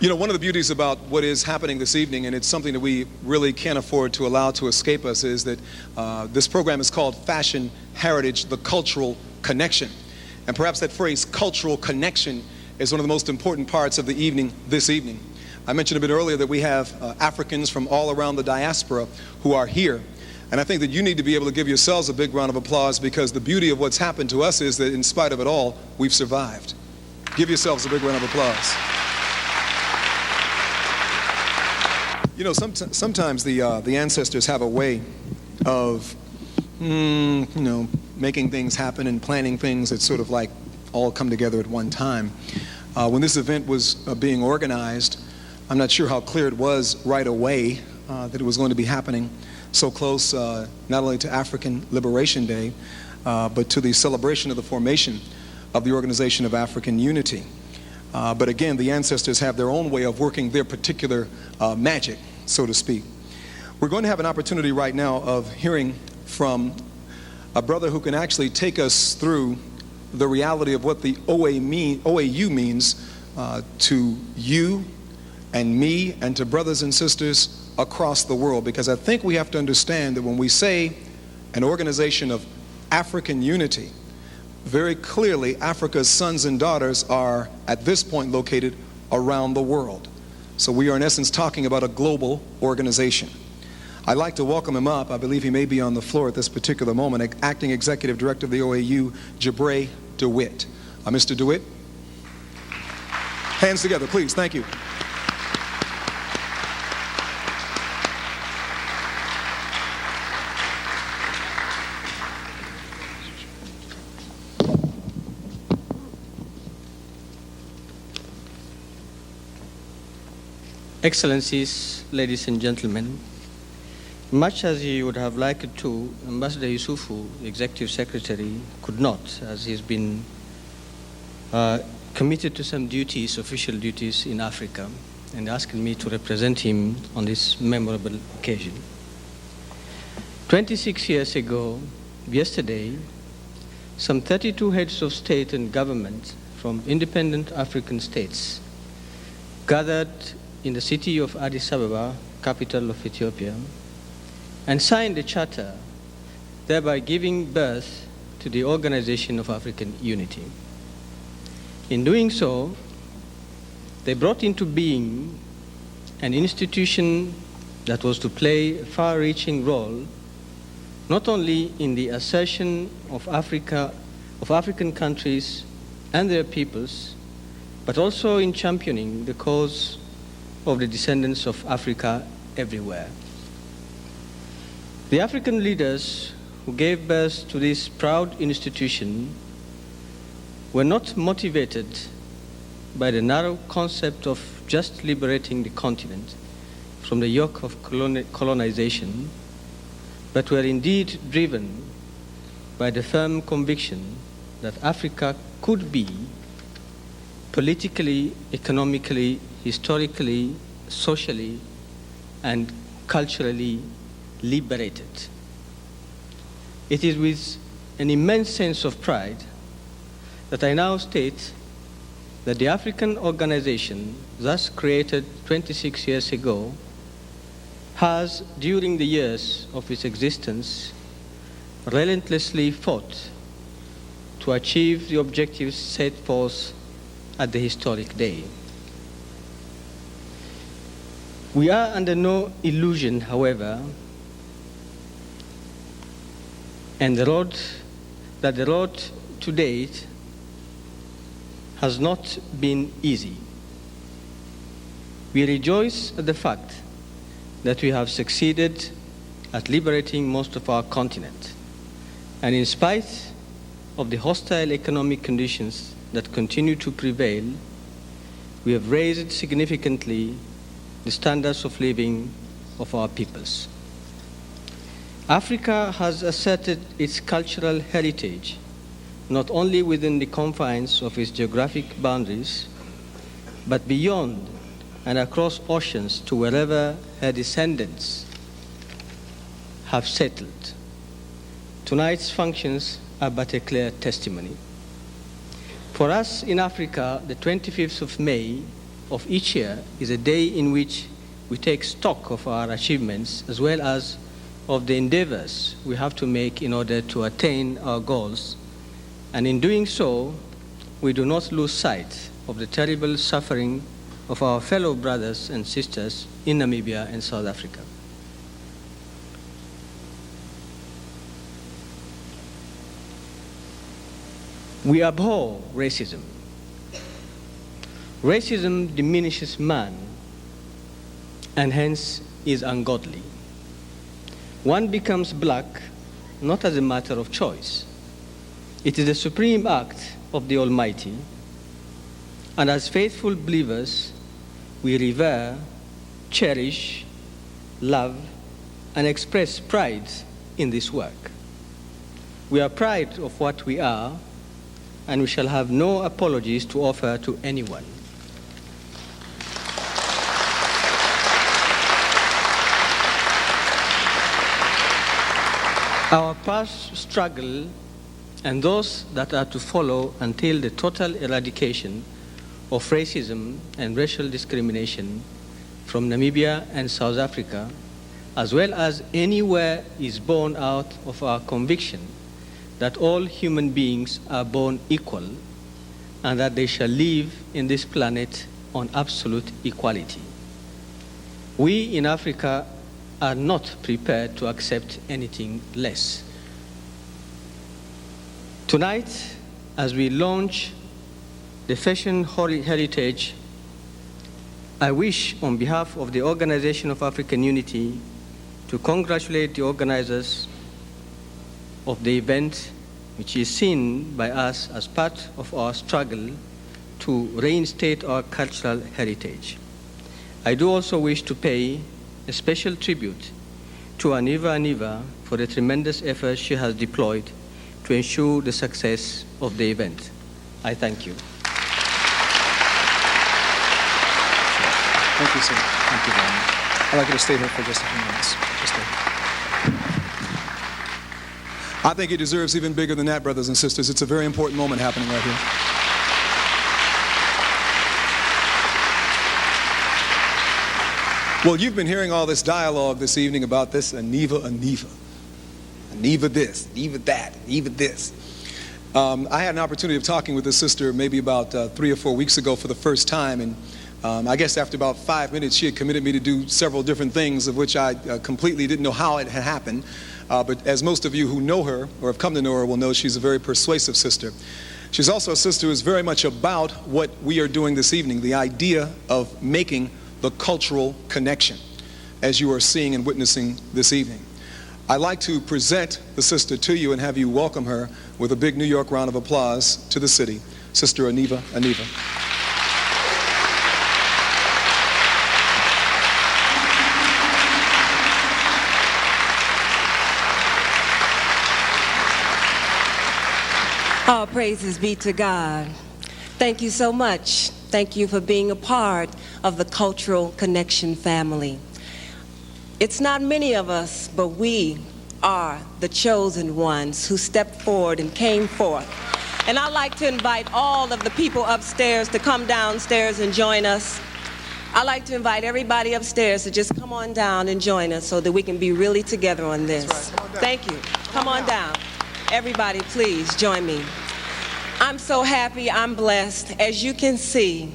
You know, one of the beauties about what is happening this evening, and it's something that we really can't afford to allow to escape us, is that this program is called Fashion Heritage, the Cultural Connection. And perhaps that phrase, cultural connection, is one of the most important parts of the evening this evening. I mentioned a bit earlier that we have Africans from all around the diaspora who are here. And I think that you need to be able to give yourselves a big round of applause, because the beauty of what's happened to us is that in spite of it all, we've survived. Give yourselves a big round of applause. You know, sometimes the ancestors have a way of, making things happen and planning things that sort of like all come together at one time. When this event was being organized, I'm not sure how clear it was right away that it was going to be happening so close, not only to African Liberation Day, but to the celebration of the formation of the Organization of African Unity. But again, the ancestors have their own way of working their particular magic, so to speak. We're going to have an opportunity right now of hearing from a brother who can actually take us through the reality of what the OAU means to you and me and to brothers and sisters across the world. Because I think we have to understand that when we say an organization of African unity, very clearly Africa's sons and daughters are at this point located around the world. So we are in essence talking about a global organization. I'd like to welcome him up. I believe he may be on the floor at this particular moment. Acting Executive Director of the OAU, Gary DeWitt. Mr. DeWitt, hands together, please. Thank you. Excellencies, ladies and gentlemen, much as he would have liked to, Ambassador Yusufu, Executive Secretary, could not, as he's been committed to some duties, official duties in Africa, and asking me to represent him on this memorable occasion. 26 years ago, yesterday, some 32 heads of state and government from independent African states gathered in the city of Addis Ababa, capital of Ethiopia, and signed a charter, thereby giving birth to the Organization of African Unity. In doing so, they brought into being an institution that was to play a far-reaching role, not only in the assertion of African countries and their peoples, but also in championing the cause of the descendants of Africa everywhere. The African leaders who gave birth to this proud institution were not motivated by the narrow concept of just liberating the continent from the yoke of colonization, but were indeed driven by the firm conviction that Africa could be politically, economically, historically, socially, and culturally liberated. It is with an immense sense of pride that I now state that the African organization, thus created 26 years ago, has, during the years of its existence, relentlessly fought to achieve the objectives set forth at the historic day. We are under no illusion, however, and the road to date has not been easy. We rejoice at the fact that we have succeeded at liberating most of our continent, and in spite of the hostile economic conditions that continue to prevail, we have raised significantly the standards of living of our peoples. Africa has asserted its cultural heritage not only within the confines of its geographic boundaries, but beyond and across oceans to wherever her descendants have settled. Tonight's functions are but a clear testimony. For us in Africa, the 25th of May of each year is a day in which we take stock of our achievements as well as of the endeavors we have to make in order to attain our goals. And in doing so, we do not lose sight of the terrible suffering of our fellow brothers and sisters in Namibia and South Africa. We abhor racism. Racism diminishes man and hence is ungodly. One becomes black not as a matter of choice. It is the supreme act of the Almighty, and as faithful believers, we revere, cherish, love, and express pride in this work. We are proud of what we are, and we shall have no apologies to offer to anyone. Our past struggle and those that are to follow until the total eradication of racism and racial discrimination from Namibia and South Africa, as well as anywhere, is born out of our conviction that all human beings are born equal and that they shall live in this planet on absolute equality. We in Africa are not prepared to accept anything less. Tonight, as we launch the Fashion Heritage, I wish, on behalf of the Organization of African Unity, to congratulate the organizers of the event, which is seen by us as part of our struggle to reinstate our cultural heritage. I do also wish to pay a special tribute to Ahneva for the tremendous effort she has deployed to ensure the success of the event. I thank you. Thank you, sir. Thank you very much. I'd like you to stay here for just a few minutes. I think it deserves even bigger than that, brothers and sisters. It's a very important moment happening right here. Well, you've been hearing all this dialogue this evening about this Ahneva this, Ahneva that, Ahneva this. I had an opportunity of talking with this sister maybe about 3 or 4 weeks ago for the first time, and I guess after about 5 minutes she had committed me to do several different things, of which I completely didn't know how it had happened. But as most of you who know her or have come to know her will know, she's a very persuasive sister. She's also a sister who is very much about what we are doing this evening, the idea of making the cultural connection, as you are seeing and witnessing this evening. I'd like to present the sister to you and have you welcome her with a big New York round of applause to the city. Sister Ahneva. All praises be to God. Thank you so much. Thank you for being a part of the Cultural Connection family. It's not many of us, but we are the chosen ones who stepped forward and came forth. And I'd like to invite all of the people upstairs to come downstairs and join us. I'd like to invite everybody upstairs to just come on down and join us so that we can be really together on this. That's right. Come on down. Thank you. Come on down. Everybody, please join me. I'm so happy, I'm blessed. As you can see,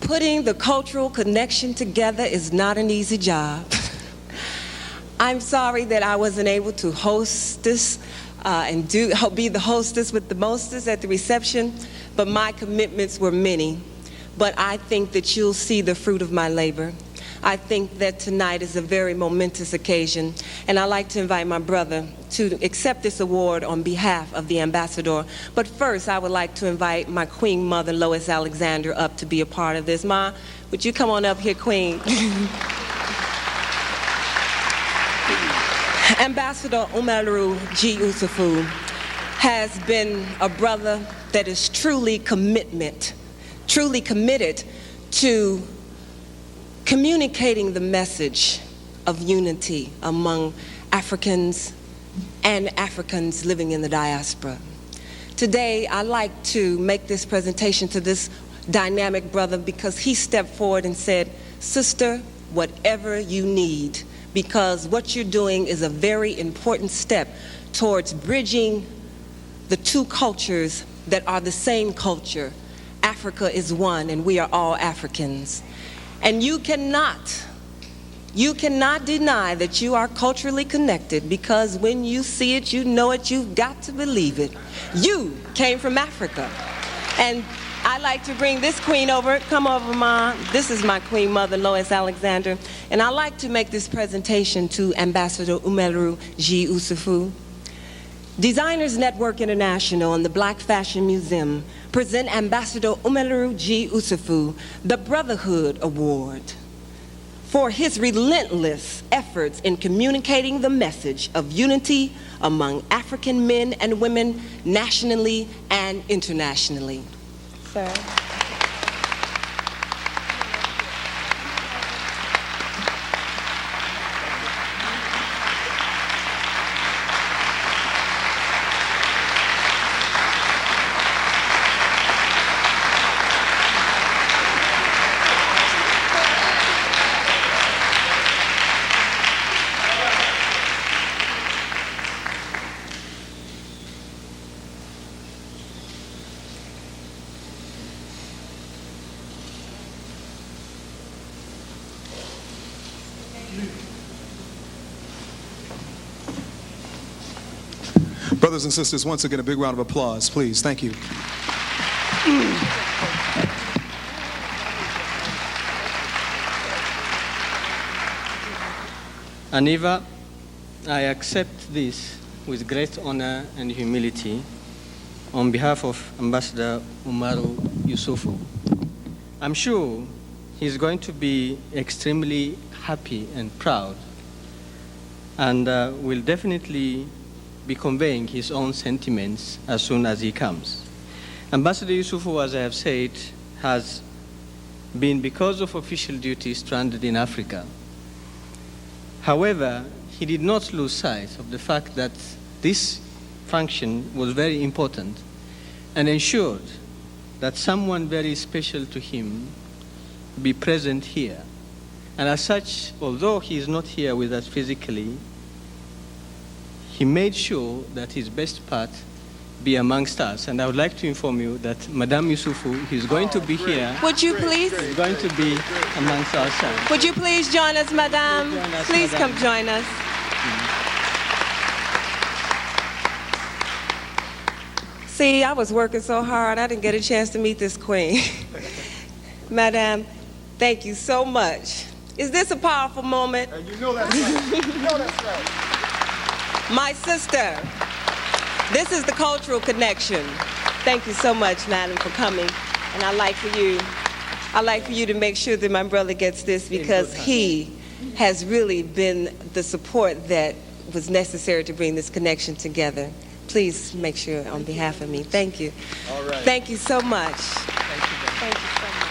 putting the cultural connection together is not an easy job. I'm sorry that I wasn't able to host this and be the hostess with the mostest at the reception, but my commitments were many. But I think that you'll see the fruit of my labor. I think that tonight is a very momentous occasion, and I'd like to invite my brother to accept this award on behalf of the ambassador. But first, I would like to invite my queen mother, Lois Alexander, up to be a part of this. Ma, would you come on up here, Queen? Ambassador Umaru G. Usufu has been a brother that is truly committed to communicating the message of unity among Africans and Africans living in the diaspora. Today, I'd like to make this presentation to this dynamic brother, because he stepped forward and said, "Sister, whatever you need," because what you're doing is a very important step towards bridging the two cultures that are the same culture. Africa is one, and we are all Africans. And you cannot deny that you are culturally connected, because when you see it, you know it, you've got to believe it. You came from Africa. And I like to bring this queen over. Come over, Ma. This is my queen mother, Lois Alexander. And I like to make this presentation to Ambassador Umeru G. Usufu. Designers Network International and the Black Fashion Museum present Ambassador Umeru G. Usufu the Brotherhood Award for his relentless efforts in communicating the message of unity among African men and women nationally and internationally. Sir. Brothers and sisters, once again, a big round of applause, please. Thank you. Ahneva, I accept this with great honor and humility on behalf of Ambassador Umaru Yusufu. I'm sure he's going to be extremely happy and proud, and will definitely be conveying his own sentiments as soon as he comes. Ambassador Yusufu, as I have said, has been, because of official duties, stranded in Africa. However, he did not lose sight of the fact that this function was very important and ensured that someone very special to him be present here. And as such, although he is not here with us physically, he made sure that his best part be amongst us. And I would like to inform you that Madame Yusufu is going to be here. Would you please? Is going to be amongst ourselves. Would you please join us, Madame? Please come join us. See, I was working so hard, I didn't get a chance to meet this queen. Madame, thank you so much. Is this a powerful moment? And you know that's right. You know that's right. My sister, this is the cultural connection. Thank you so much, madam, for coming. And I'd like for you to make sure that my brother gets this, because he has really been the support that was necessary to bring this connection together. Please make sure on behalf of me. Thank you. All right. Thank you so much. Thank you. Thank you so much.